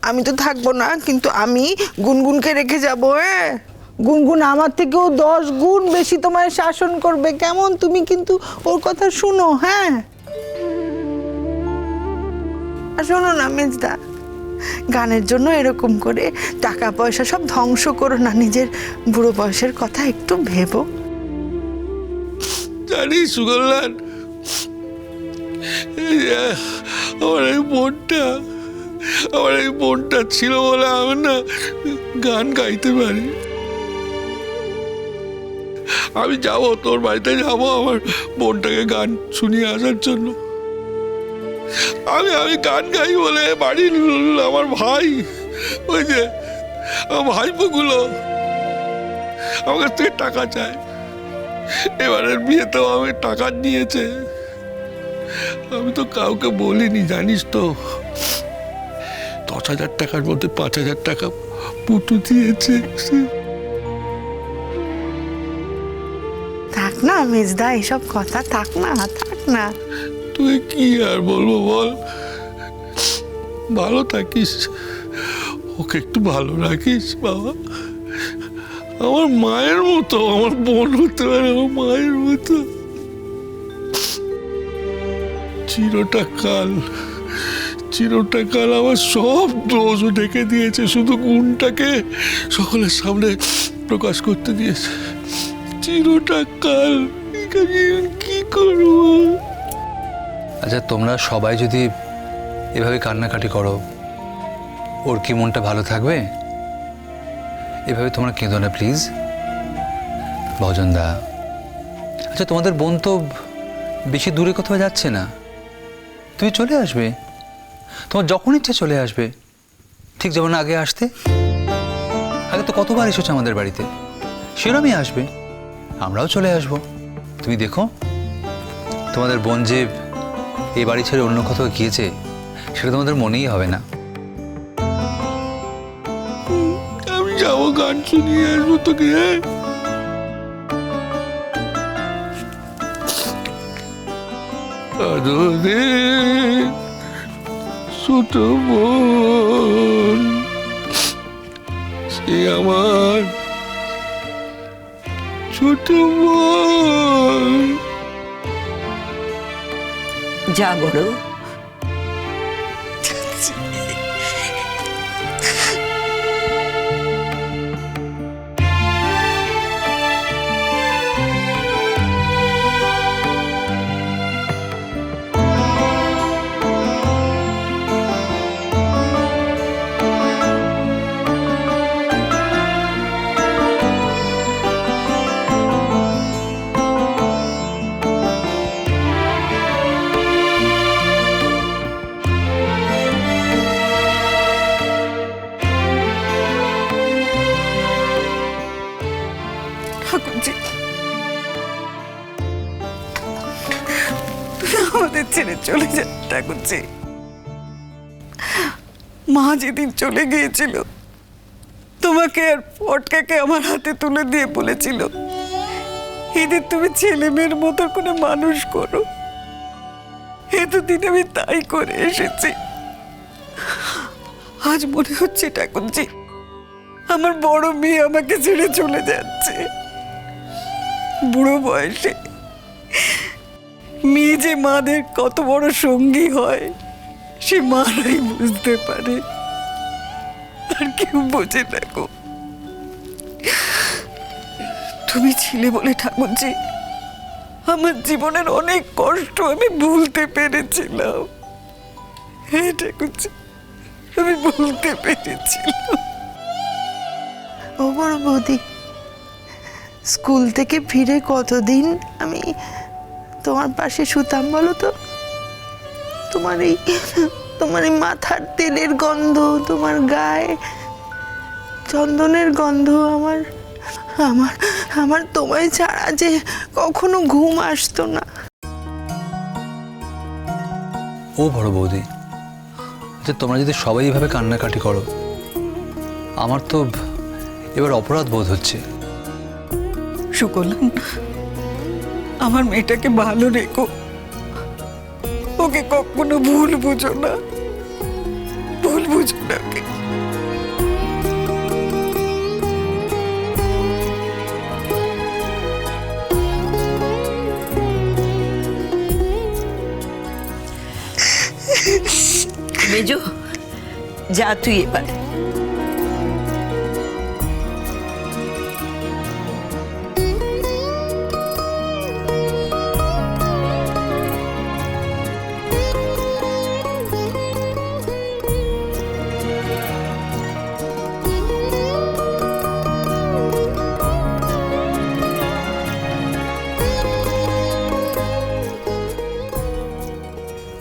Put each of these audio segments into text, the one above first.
আমি তো থাকবো না, কিন্তু আমি গুনগুনকে রেখে যাবো। হ্যাঁ, গুনগুন আমার থেকেও 10 গুণ বেশি তোমায় শাসন করবে। কেমন? তুমি কিন্তু ওর কথা শুনো। হ্যাঁ, আর শোনো না মেজদা, গানের জন্য এরকম করে টাকা পয়সা সব ধ্বংস করো না। নিজের বুড়ো বয়সের কথা একটু ভেবো। জানি সুগল্লান, আমার এই বোনটা ছিল বলে আমি না গান গাইতে পারি। আমি যাব, তোর বাড়িতে যাব আমার বোনটাকে গান শুনিয়ে আসার জন্য। আমি গান গাই বলে বাড়ির আমার ভাই, ওই যে ভাইপোগুলো আমার কাছ থেকে টাকা চায়। এবারের বিয়েতেও আমি টাকা নিয়েছে। আমি তো কাউকে বলিনি, জানিস তো। 10,000 টাকার মধ্যে 5,000 টাকা পুটু দিয়েছে। থাক না মেজদা, এসব কথা থাক না, থাক না। তুই কি আর বলবো বল, ভালো থাকিস, ওকে একটু ভালো রাখিস বাবা। আমার মায়ের মতো, আমার বোন হতে পারে আমার মায়ের মতো। চিরটা কাল আমার সব দোষ ঢেকে দিয়েছে, শুধু গুণটাকে সকলের সামনে প্রকাশ করতে দিয়েছে। চিরটা কাল কি করবো? আচ্ছা, তোমরা সবাই যদি এভাবে কান্নাকাটি করো, ওর কি মনটা ভালো থাকবে? এভাবে তোমরা কেঁদো না প্লিজ। ভজনদা, আচ্ছা তোমাদের বোন তো বেশি দূরে কোথাও যাচ্ছে না, তুমি চলে আসবে, তোমার যখন ইচ্ছে চলে আসবে। ঠিক যেমন আগে আসতে, আগে তো কতবার এসেছো আমাদের বাড়িতে, সেরকমই আসবে, আমরাও চলে আসবো। তুমি দেখো তোমাদের বোন যে এই বাড়ি ছেড়ে অন্য কোথাও গিয়েছে, সেটা তোমাদের মনেই হবে না। আমি যাবো, গান শুনিয়ে আসবো তোকে। ছোট বোন, সে আমার ছোট বোন। যা বড়, ঠাকুরজি, আমাদের ছেড়ে চলে যান ঠাকুরজি। মা যেদিন চলে গিয়েছিল, তোমাকে আর পটকাকে আমার হাতে তুলে দিয়ে বলেছিল, এদের তুমি ছেলে মেয়ের মতো করে মানুষ করো। এতদিন আমি তাই করে এসেছি। আজ মনে হচ্ছে ঠাকুরজি, আমার বড় মেয়ে আমাকে ছেড়ে চলে যাচ্ছে। বুড়ো বয়সে মেয়ে যে মাদের কত বড় সঙ্গী হয়, সে মারাই বুঝতে পারে, আর কেউ বোঝে না গো। তুমি ছিলে বলে ঠাকুরজি আমার জীবনের অনেক কষ্ট আমি ভুলতে পেরেছিলাম। হ্যাঁ ঠাকুরজি, আমি ভুলতে পেরেছিলাম। ও বড় বৌদি, স্কুল থেকে ফিরে কতদিন আমি তোমার পাশে শুতাম বলো তো? তোমার এই মাথার তেলের গন্ধ, তোমার গায়ে চন্দনের গন্ধ, আমার আমার আমার তোমায় ছাড়া যে কখনো ঘুম আসতো না। ও বড় বৌদি, যে তোমরা যদি সবাই এইভাবে কান্নাকাটি করো, আমার তো এবার অপরাধ বোধ হচ্ছে। সুকল্যাণ, আমার মেয়েটাকে ভালো রেখো, ওকে কখনো ভুল বুঝো না, ভুল বুঝুন ওকে। মেজো, যা তুই এবার।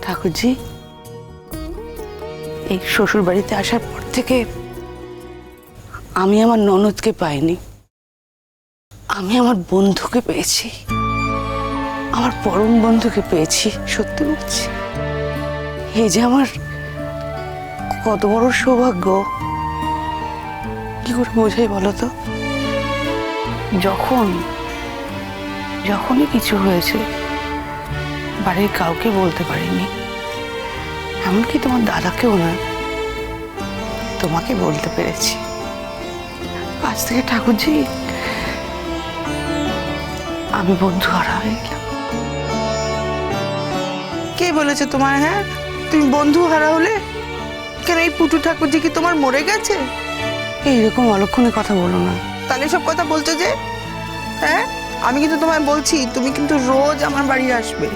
ঠাকুরজি, এই শ্বশুর বাড়িতে আসার পর থেকে আমি আমার ননদকে পাইনি, আমি আমার বন্ধুকে পেয়েছি, আমার পরম বন্ধুকে পেয়েছি। সত্যি বলছি, এই যে আমার কত বড় সৌভাগ্য, কি করে বোঝাই বলো তো? যখনই কিছু হয়েছে বাড়ির কাউকে বলতে পারিনি, এমনকি তোমার দাদাকেও না, তোমাকে বলতে পেরেছি। আজ থেকে ঠাকুরজি আমি বন্ধু হারা হয়ে গেলাম। কে বলেছে তোমার? হ্যাঁ, তুমি বন্ধু হারা হলে কেন? এই পুটু ঠাকুরজি কি তোমার মরে গেছে? এইরকম অলক্ষণে কথা বলো না। তাহলে সব কথা বলছো যে? হ্যাঁ, আমি কিন্তু তোমায় বলছি, তুমি কিন্তু রোজ আমার বাড়ি আসবে।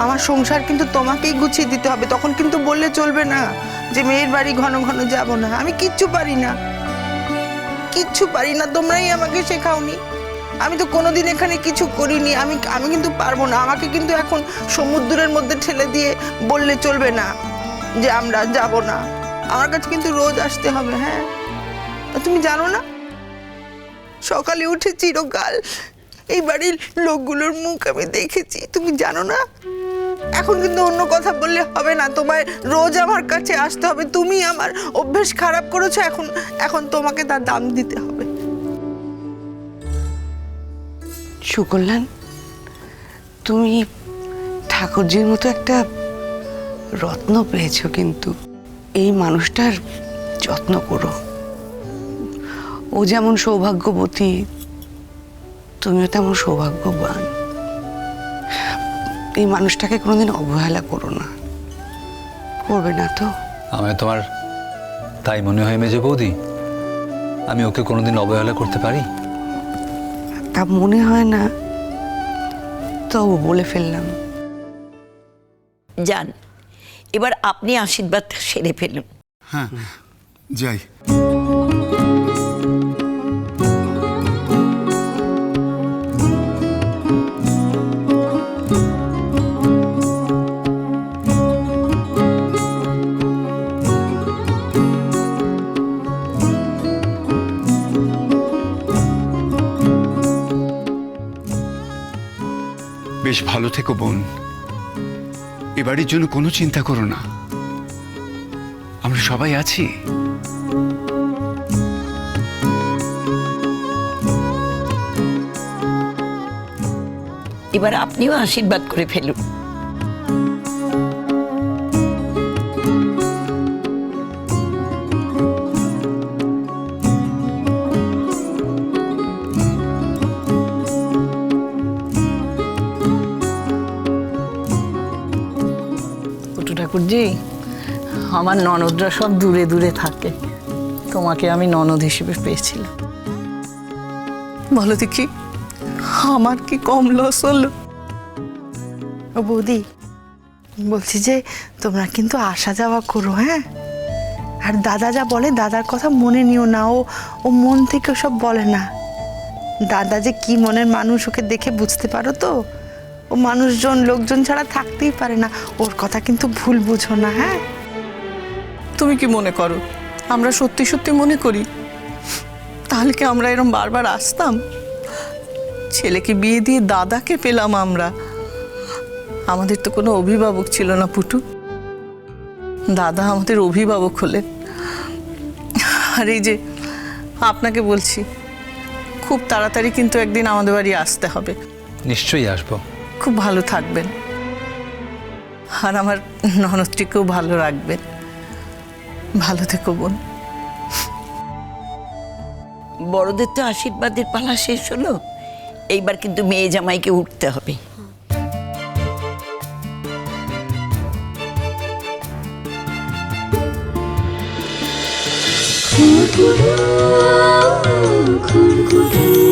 আমার সংসার কিন্তু তোমাকেই গুছিয়ে দিতে হবে। তখন কিন্তু বললে চলবে না যে মেয়ের বাড়ি ঘন ঘন যাব না। আমি কিচ্ছু পারি না, কিচ্ছু পারি না, তোমরাই আমাকে শেখাওনি। আমি তো কোনোদিন এখানে কিছু করিনি। আমি কিন্তু পারবো না। আমাকে কিন্তু এখন সমুদ্রের মধ্যে ঠেলে দিয়ে বললে চলবে না যে আমরা যাব না। আমার কাছে কিন্তু রোজ আসতে হবে। হ্যাঁ, তুমি জানো না, সকালে উঠে চিরকাল এই বাড়ির লোকগুলোর মুখ আমি দেখেছি, তুমি জানো না? এখন কিন্তু অন্য কথা বললে হবে না, তোমায় রোজ আমার কাছে আসতে হবে। তুমি আমার অভ্যেস খারাপ করেছো, এখন তোমাকে তার দাম দিতে হবে। সুকল্যাণ, তুমি ঠাকুরজির মতো একটা রত্ন পেয়েছো, কিন্তু এই মানুষটার যত্ন করো। ও যেমন সৌভাগ্যবতী, তুমিও তেমন সৌভাগ্যবান। এই মানুষটাকে কোনোদিন অবহেলা করো না, করবে না তো? আমি তোমার তাই মনে হয় মেজো বৌদি? আমি ওকে কোনোদিন অবহেলা করতে পারি? তা মনে হয় না, তবু বলে ফেললাম। যান, এবার আপনি আশীর্বাদটা সেরে ফেলুন। হ্যাঁ, যাই। বেশ ভালো থেকো বোন। এ বাড়ির জন্য কোনো চিন্তা করো না, আমরা সবাই আছি। এবার আপনিও আশীর্বাদ করে ফেলুন। ঠাকুরজি, আমার ননদরা সব দূরে দূরে থাকে, তোমাকে আমি ননদ হিসেবে পেয়েছিলাম। বলো দেখি, আমার কি কম লস হলো? ও বৌদি, বলছি যে তোমরা কিন্তু আসা যাওয়া করো। হ্যাঁ, আর দাদা যা বলে দাদার কথা মনে নিও না। ও মন থেকে সব বলে না। দাদা যে কি মনের মানুষ, ওকে দেখে বুঝতে পারো তো? ও লোকজন ছাড়া থাকতেই পারে না। ওর কথা কিন্তু ভুল বুঝো না। হ্যাঁ, তুমি কি মনে করো আমরা সত্যি সত্যি মনে করি? তাহলে কি আমরা এরকম বারবার আসতাম? ছেলেকে বিয়ে দিয়ে দাদাকে পেলাম আমরা। আমাদের তো কোনো অভিভাবক ছিল না পুটু, দাদা আমাদের অভিভাবক হলেন। আর এই যে আপনাকে বলছি, খুব তাড়াতাড়ি কিন্তু একদিন আমাদের বাড়ি আসতে হবে। নিশ্চয়ই আসবো। খুব ভালো থাকবেন, আর আমার ননদটিকেও ভালো রাখবেন। ভালো থেকো বোন। বড়দের তো আশীর্বাদের পালা শেষ হলো, এইবার কিন্তু মেয়ে জামাইকে উঠতে হবে। খুরকুরু খুরকুরু